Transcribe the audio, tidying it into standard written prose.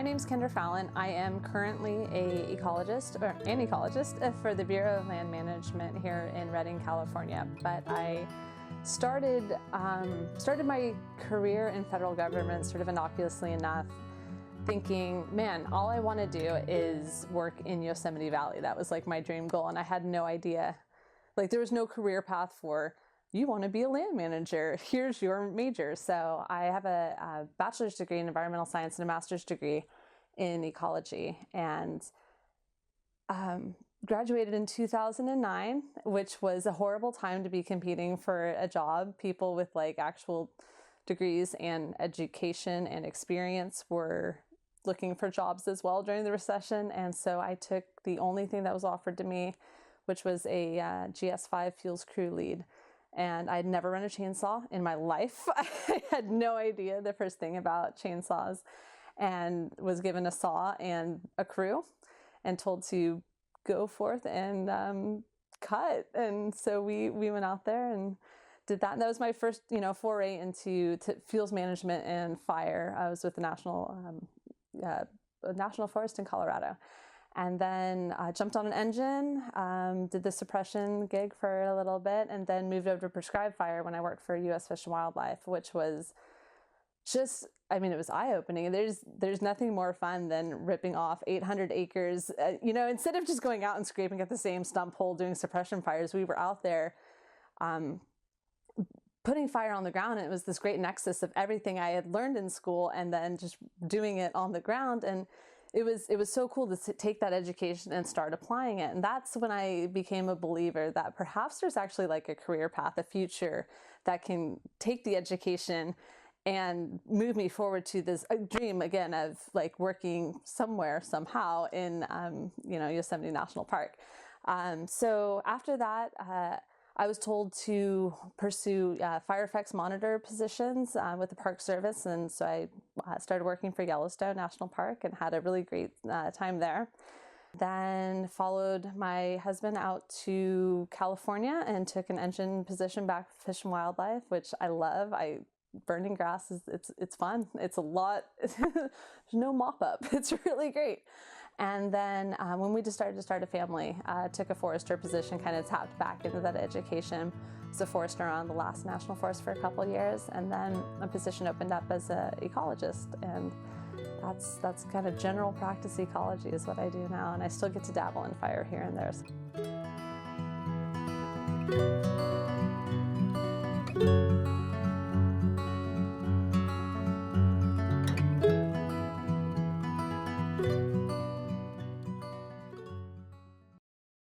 name's Kendra Fallon. I am currently an ecologist for the Bureau of Land Management here in Redding, California. But I started my career in federal government sort of innocuously enough, thinking, man, all I want to do is work in Yosemite Valley. That was like my dream goal, and I had no idea. Like, there was no career path for, you want to be a land manager, here's your major. So I have a bachelor's degree in environmental science and a master's degree in ecology, and graduated in 2009, which was a horrible time to be competing for a job. People with like actual degrees and education and experience were looking for jobs as well during the recession. And so I took the only thing that was offered to me, which was a GS5 fuels crew lead. And I'd never run a chainsaw in my life. I had no idea the first thing about chainsaws, and was given a saw and a crew and told to go forth and cut. And so we went out there and did that. And that was my first, foray into fuels management and fire. I was with the National Forest in Colorado. And then jumped on an engine, did the suppression gig for a little bit, and then moved over to prescribed fire when I worked for U.S. Fish and Wildlife, which was just, it was eye-opening. There's nothing more fun than ripping off 800 acres. Instead of just going out and scraping at the same stump hole doing suppression fires, we were out there putting fire on the ground. And it was this great nexus of everything I had learned in school and then just doing it on the ground. And it was so cool to take that education and start applying it. And that's when I became a believer that perhaps there's actually like a career path, a future that can take the education and move me forward to this dream again of like working somewhere, somehow in, Yosemite National Park. So after that, I was told to pursue fire effects monitor positions with the Park Service, and so I started working for Yellowstone National Park and had a really great time there. Then followed my husband out to California and took an engine position back with Fish and Wildlife, which I love. Burning grass it's fun. It's a lot. There's no mop up. It's really great. And then when we decided to start a family, took a forester position, kind of tapped back into that education. Was a forester on the last national forest for a couple of years, and then a position opened up as an ecologist, and that's kind of general practice ecology is what I do now, and I still get to dabble in fire here and there.